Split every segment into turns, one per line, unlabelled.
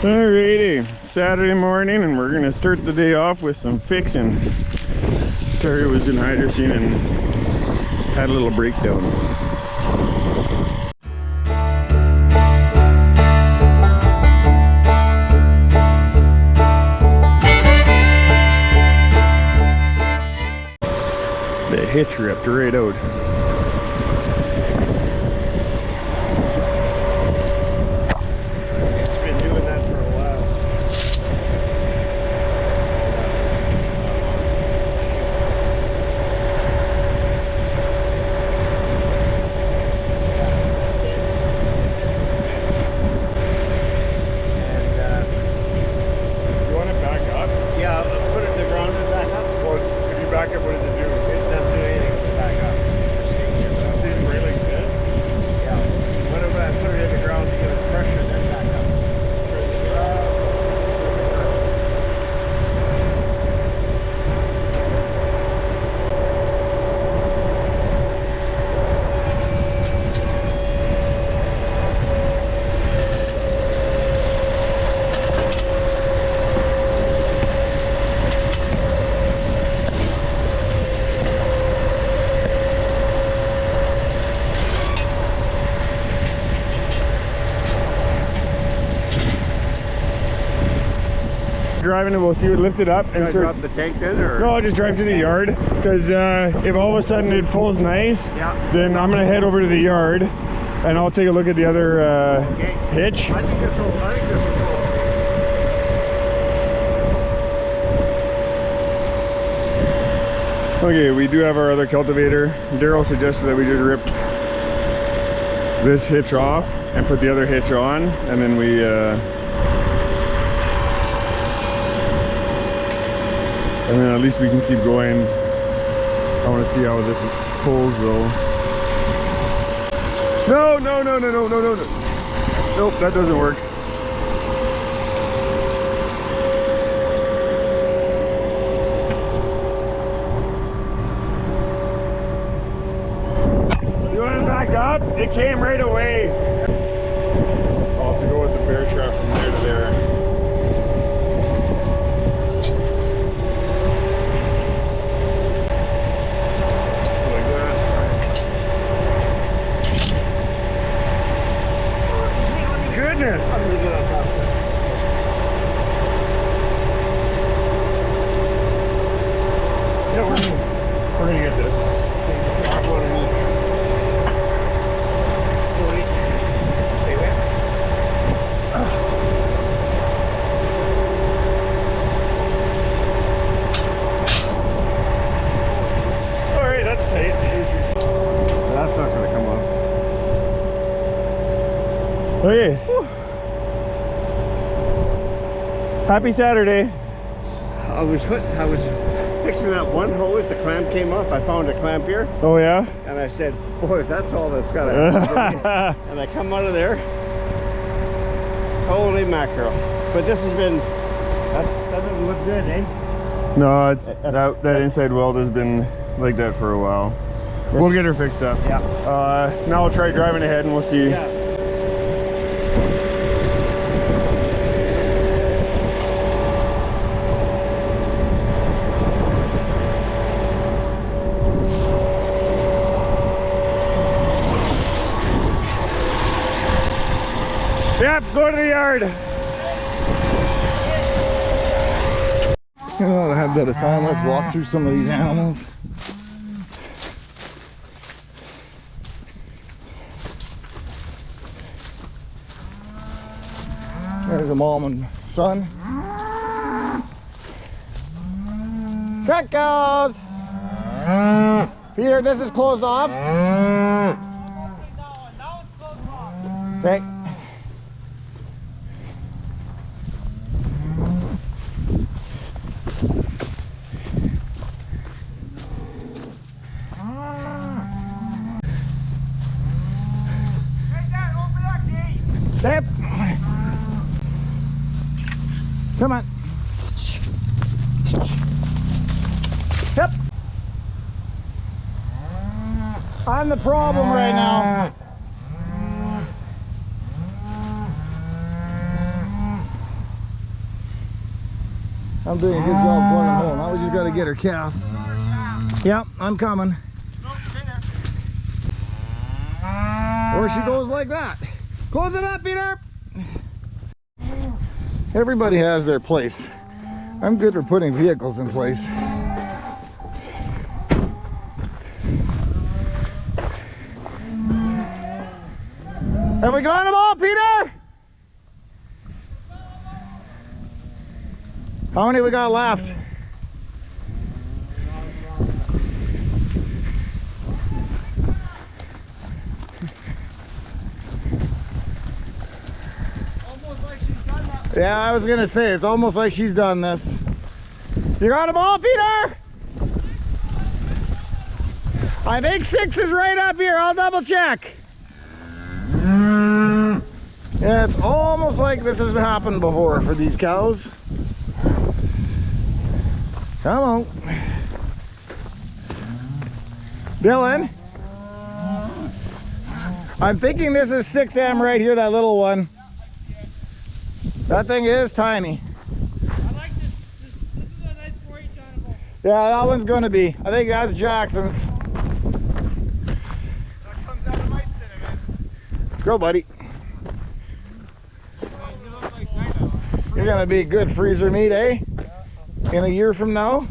Alrighty, Saturday morning, and we're gonna start the day off with some fixing. Terry was in hydrocene and had a little breakdown. The hitch ripped right out. Driving and we'll see what lift it up and
drop the tank then, or
no, I'll just drive to the yard, because if all of a sudden it pulls nice, then I'm gonna head over to the yard and I'll take a look at the other hitch.
I think this will go.
Okay, we do have our other cultivator. Daryl suggested that we just rip this hitch off and put the other hitch on, and then we and then at least we can keep going. I want to see how this pulls though. No. Nope, that doesn't work. You want to back up? It came right away. I'll have to go with the bear trap from there to there. Yeah, we're gonna get this. All right, that's tight.
That's not gonna come off.
Okay. Happy Saturday.
I was fixing that one hose, the clamp came off. I found a clamp here.
Oh yeah?
And I said, boy, if that's all that's got to happen. And I come out of there. Holy mackerel. But this has been, that doesn't look good, eh?
No, it's that inside weld has been like that for a while. We'll get her fixed up.
Yeah.
Now we'll try driving ahead and we'll see.
Yeah.
Yep, go to the yard.
I have a bit of time. Let's walk through some of these animals. There's a mom and son. Cut goes. Peter, this is closed off. Okay. Step. Come on. Yep. I'm the problem right now. I'm doing a good job plugging hole. Now we just got to get her calf. Yep, I'm coming. Or she goes like that. Close it up, Peter! Everybody has their place. I'm good for putting vehicles in place. Have we got them all, Peter? How many we got left?
Almost like she's done that.
Yeah, I was gonna say, it's almost like she's done this. You got them all, Peter? I think 6 is right up here. I'll double check. Yeah, it's almost like this has happened before for these cows. Come on. Dylan. I'm thinking this is 6M right here, that little one. That thing is tiny.
I like this. This is a nice 4-H animal.
Yeah, that one's gonna be. I think that's Jackson's.
That comes out of my cinnamon.
Let's go, buddy.
You look like Dino.
You're gonna be good freezer meat, eh? In a year from now.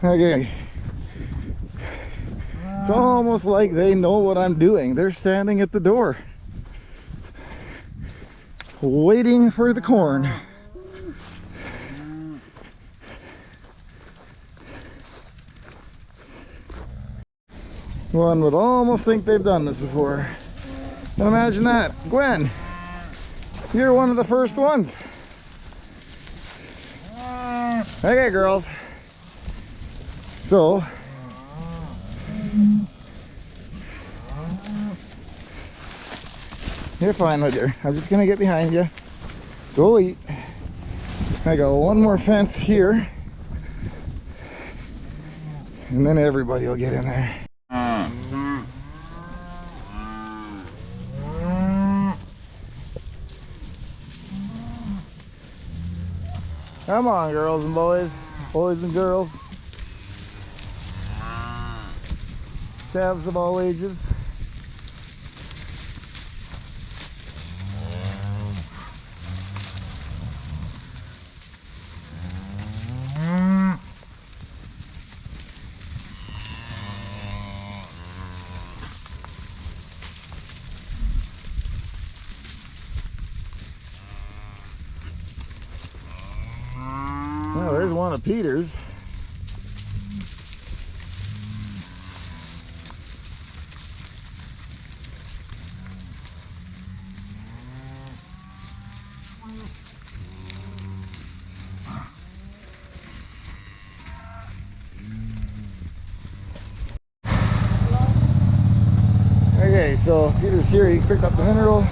Okay. It's almost like they know what I'm doing. They're standing at the door, waiting for the corn. One would almost think they've done this before. And imagine that. Gwen, you're one of the first ones. Okay, girls. So, you're fine, my dear. I'm just gonna get behind you. Go eat. I got one more fence here, and then everybody will get in there. Come on, girls and boys, boys and girls. Calves of all ages. Well, there's one of Peter's. Okay, so Peter's here. He picked up the mineral.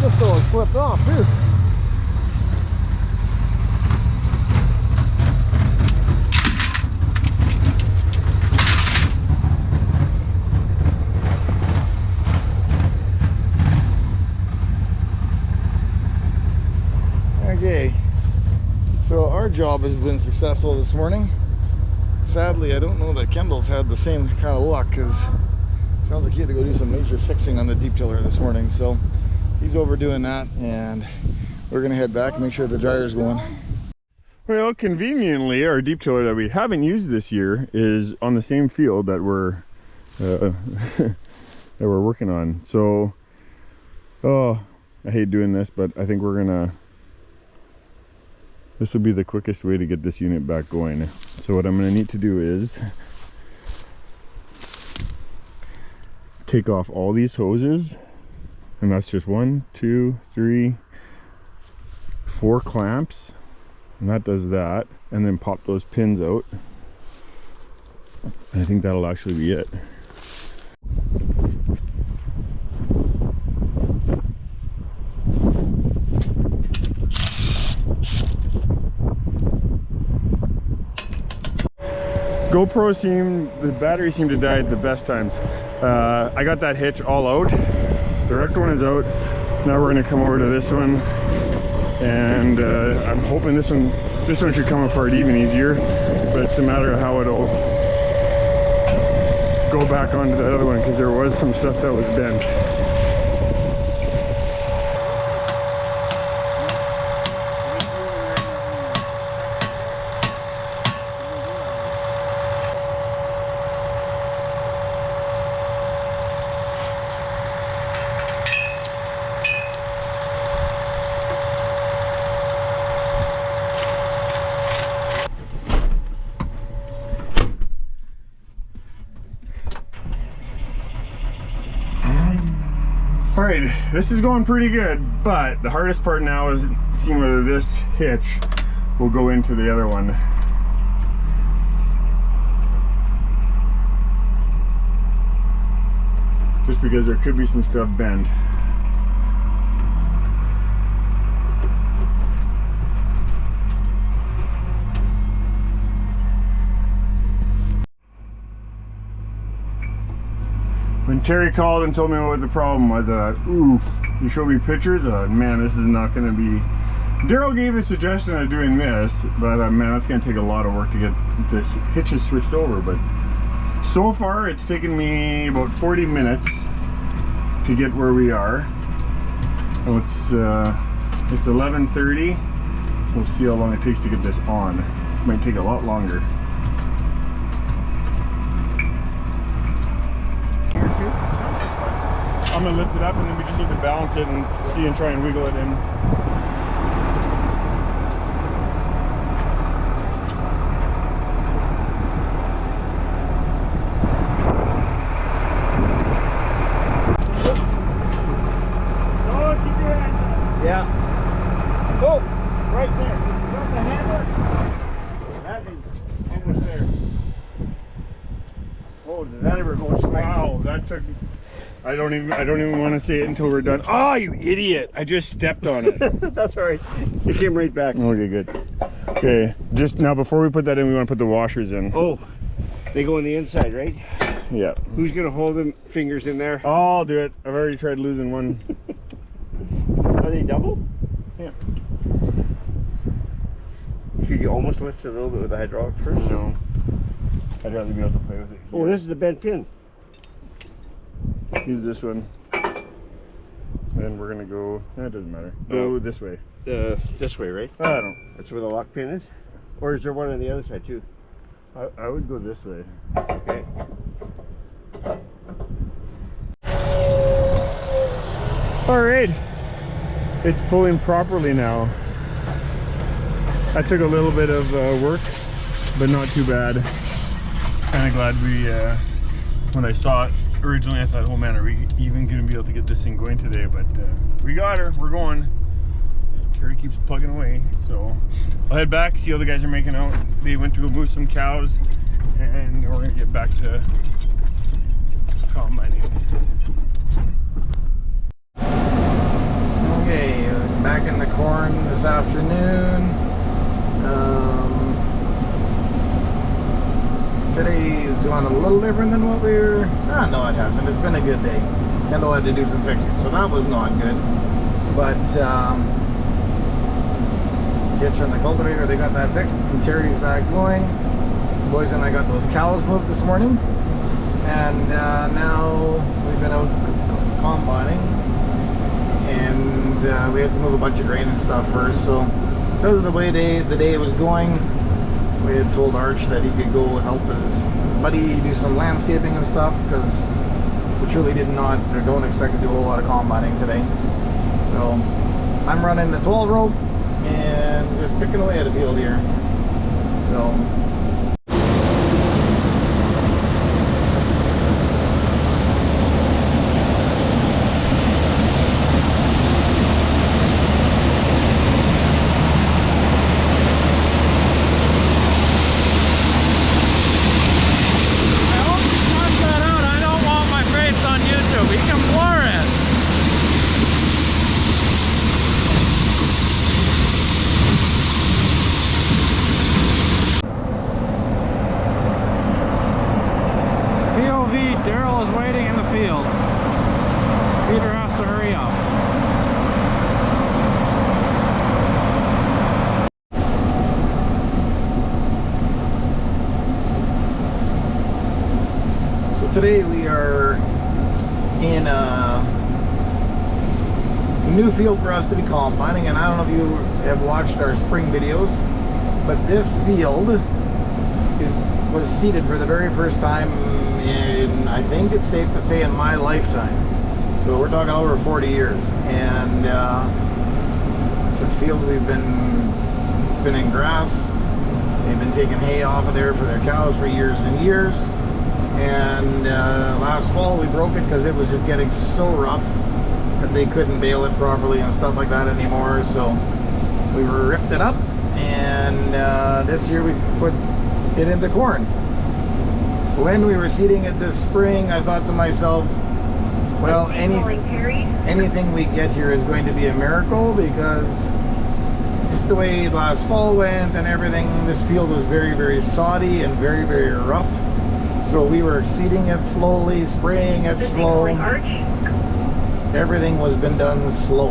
Just though it slipped off too. Okay, so our job has been successful this morning. Sadly, I don't know that Kendall's had the same kind of luck, because it sounds like he had to go do some major fixing on the deep tiller this morning. So he's over doing that, and we're gonna head back and make sure the dryer's going.
Well, conveniently, our deep tiller that we haven't used this year is on the same field that we're that we're working on. So, oh, I hate doing this, but I think this will be the quickest way to get this unit back going. So what I'm gonna need to do is take off all these hoses, and that's just 1, 2, 3, 4 clamps, and that does that, and then pop those pins out. I think that'll actually be it. the battery seemed to die at the best times. I got that hitch all out. The wrecked one is out. Now we're gonna come over to this one, and I'm hoping this one should come apart even easier, but it's a matter of how it'll go back onto the other one, because there was some stuff that was bent. Alright, this is going pretty good, but the hardest part now is seeing whether this hitch will go into the other one. Just because there could be some stuff bent. When Terry called and told me what the problem was, I thought, oof. He showed me pictures. I thought, man, this is not going to be... Daryl gave the suggestion of doing this, but I thought, man, that's going to take a lot of work to get this hitches switched over. But so far, it's taken me about 40 minutes to get where we are. Well, it's 11:30. We'll see how long it takes to get this on. It might take a lot longer. I'm gonna lift it up, and then we just need to balance it and see and try and wiggle it in. Oh, keep your hand.
Yeah. Oh, right there. You got the hammer? That is almost there. Oh, did that ever go smack?
Wow, that took... I don't even want to say it until we're done. Oh, you idiot! I just stepped on it.
That's all right. You came right back.
Okay, good. Okay, just now before we put that in, we want to put the washers in.
Oh, they go on the inside, right?
Yeah.
Who's gonna hold them fingers in there?
I'll do it. I've already tried losing one.
Are they double?
Yeah.
Should you almost lift it a little bit with the hydraulic first?
No. I'd rather be able to play with it.
Oh, this is the bent pin.
Use this one. Then we're gonna go. That doesn't matter. Go this way.
This way, right?
I don't.
That's where the lock pin is? Or is there one on the other side too?
I would go this way.
Okay.
All right. It's pulling properly now. That took a little bit of work, but not too bad. Kind of glad we. When I saw it originally, I thought, oh man, are we even going to be able to get this thing going today? But we got her. We're going. Terry keeps plugging away. So I'll head back, see how the guys are making out. They went to go move some cows, and we're going to get back to combining.
Okay, back in the corn this afternoon. Today's going a little different than what we were... no, it hasn't. It's been a good day. Kendall had to do some fixing, so that was not good. But Hitch and the cultivator, they got that fixed, and Terry's back going. The boys and I got those cows moved this morning, and now we've been out combining, and we had to move a bunch of grain and stuff first. So because of the way the day was going, we had told Arch that he could go help his buddy do some landscaping and stuff, because we truly did not or don't expect to do a whole lot of combining today. So I'm running the 12 rope and just picking away at a field here. So
Daryl is waiting in the field. Peter has to hurry up.
So today we are in a new field for us to be combining, and I don't know if you have watched our spring videos, but this field was seeded for the very first time in, I think it's safe to say, in my lifetime. So we're talking over 40 years, and it's a field it's been in grass. They've been taking hay off of there for their cows for years and years, and last fall we broke it because it was just getting so rough that they couldn't bale it properly and stuff like that anymore. So we ripped it up, and this year we put it into corn. When we were seeding it this spring, I thought to myself, well, anything we get here is going to be a miracle, because just the way last fall went and everything, this field was very, very soddy and very, very rough. So we were seeding it slowly, spraying it slow. Everything was been done slow.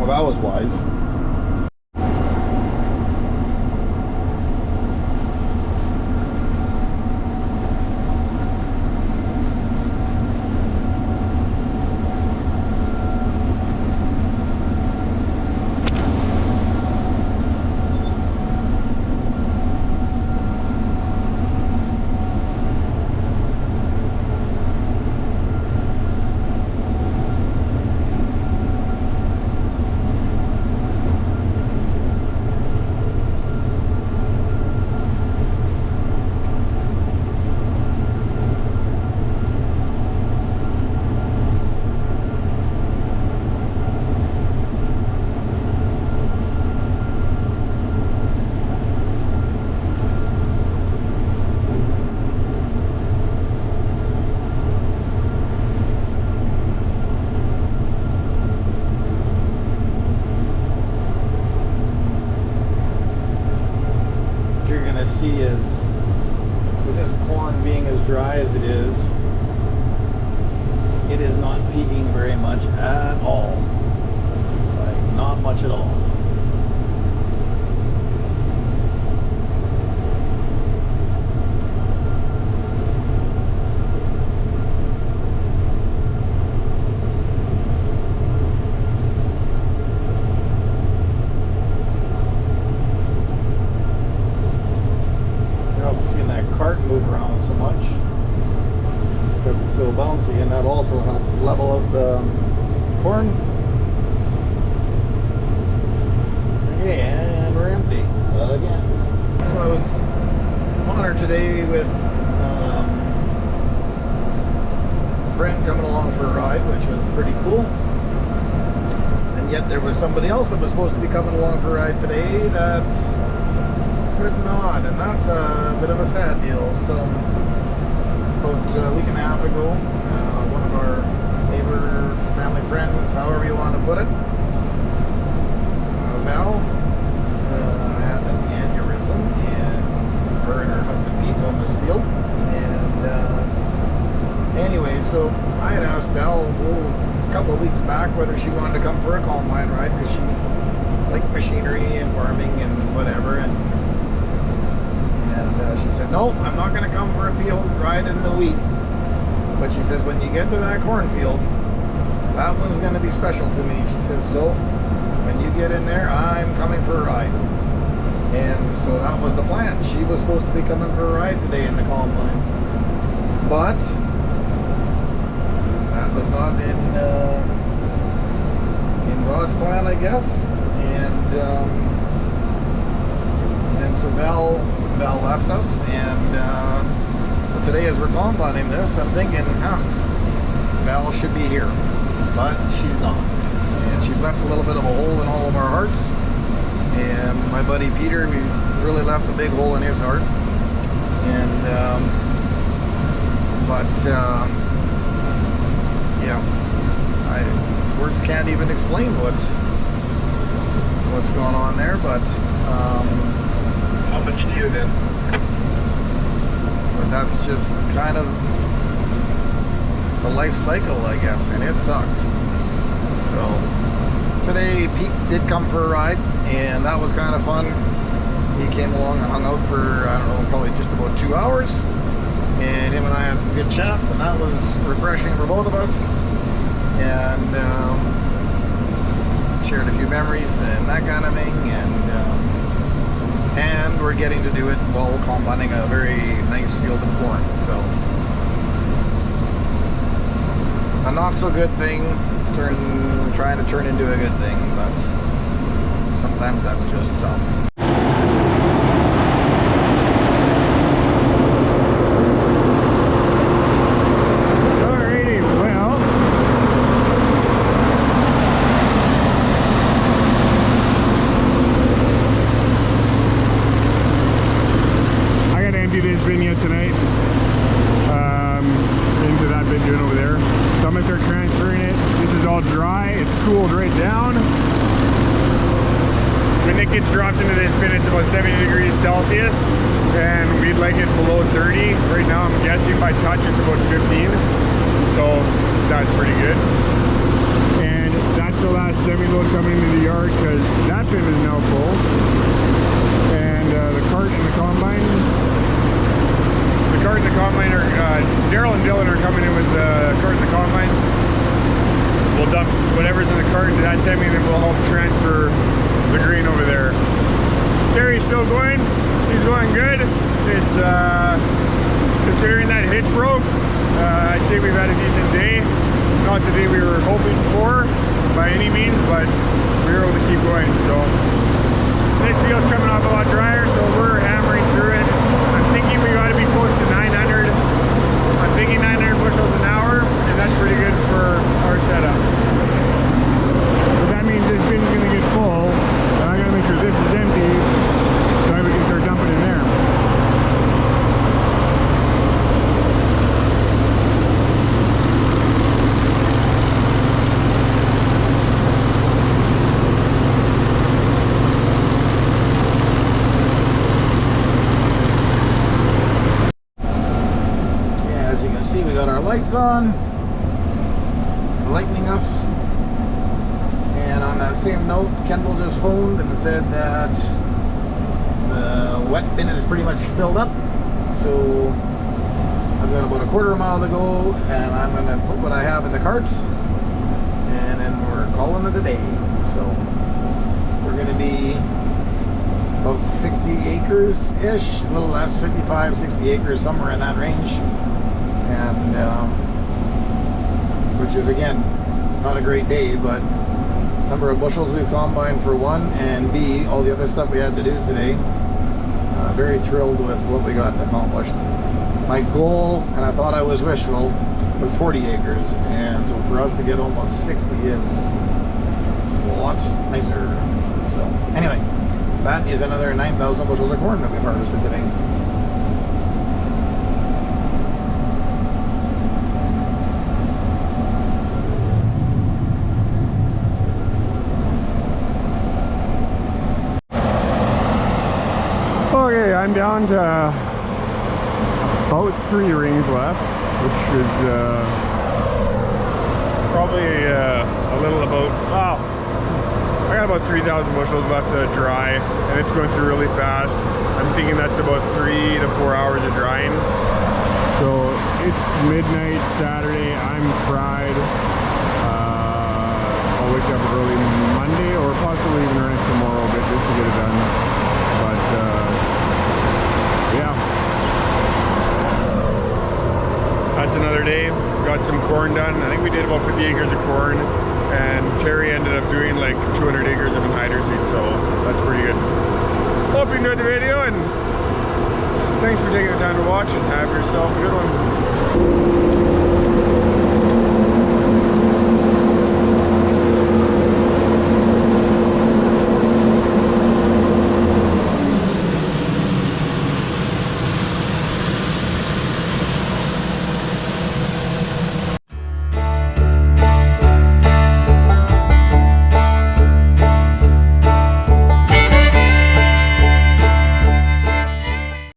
That was wise. See is, with this corn being as dry as it is not peaking very much at all. Like, not much at all. Move around so much because it's so bouncy, and that also helps level out the corn. Okay, and we're empty again. So I was honored today with a friend coming along for a ride, which was pretty cool. And yet there was somebody else that was supposed to be coming along for a ride today that could not, and that's a bit of a sad deal. So about a week and a half ago, one of our neighbor, family friends, however you want to put it, Val, had an aneurysm, and her and her husband Pete almost field. And anyway, so I had asked Val a couple of weeks back whether she wanted to come for a combine ride because she liked machinery and farming and whatever. And she said, no, I'm not going to come for a field ride in the wheat. But she says, when you get to that cornfield, that one's going to be special to me. She says, so when you get in there, I'm coming for a ride. And so that was the plan. She was supposed to be coming for a ride today in the combine. But that was not in God's plan, I guess. And so Val left us, and so today as we're combining this, I'm thinking, Val should be here, but she's not. And she's left a little bit of a hole in all of our hearts. And my buddy Peter, we really left a big hole in his heart. And yeah, words can't even explain what's going on there, but how much do you then? But that's just kind of the life cycle, I guess, and it sucks. So today Pete did come for a ride, and that was kind of fun. He came along and hung out for, I don't know, probably just about 2 hours, and him and I had some good chats, and that was refreshing for both of us. And shared a few memories and that kind of thing, and we're getting to do it while combining a very nice field of corn. So a not so good thing trying to turn into a good thing, but sometimes that's just tough.
Tonight into that bin doing over there, so I'm gonna start transferring it. This is all dry, it's cooled right down. When it gets dropped into this bin, it's about 70 degrees Celsius, and we'd like it below 30. Right now I'm guessing by touch it's about 15, so that's pretty good. And that's the last semi-load coming into the yard because that bin is now full. And the cart and the combine are, Daryl and Dylan are coming in with the cart and the combine. We'll dump whatever's in the cart into that semi, and then we'll help transfer the grain over there. Terry's still going. He's going good. It's, considering that hitch broke, I'd say we've had a decent day. Not the day we were hoping for by any means, but we were able to keep going. So this field's coming off a lot drier, so we're hammering through it. I'm thinking we got to be close to 900. I'm thinking 900 bushels an hour, and that's pretty good for our setup. But that means this bin's going to get full, and I got to make sure this is empty so that we can start dumping in there.
Lights on, lightening us, and on that same note, Kendall just phoned and said that the wet bin is pretty much filled up, so I've got about a quarter mile to go, and I'm going to put what I have in the cart, and then we're calling it a day. So we're going to be about 60 acres-ish, a little less, 55, 60 acres, somewhere in that range. And which is again not a great day, but number of bushels we've combined for one, and B, all the other stuff we had to do today. Very thrilled with what we got accomplished. My goal, and I thought I was wishful, was 40 acres, and so for us to get almost 60 is lot nicer. So anyway, that is another 9,000 bushels of corn that we've harvested today.
Okay, I'm down to about 3 rings left, which is probably a little about, wow, I got about 3,000 bushels left to dry, and it's going through really fast. I'm thinking that's about 3 to 4 hours of drying. So it's midnight Saturday, I'm fried. I'll wake up early Monday or possibly even right tomorrow a bit just to get it done. But yeah, that's another day. Got some corn done. I think we did about 50 acres of corn, and Terry ended up doing like 200 acres of anhydrous seed, so that's pretty good. Hope you enjoyed the video, and thanks for taking the time to watch, and have yourself a good one.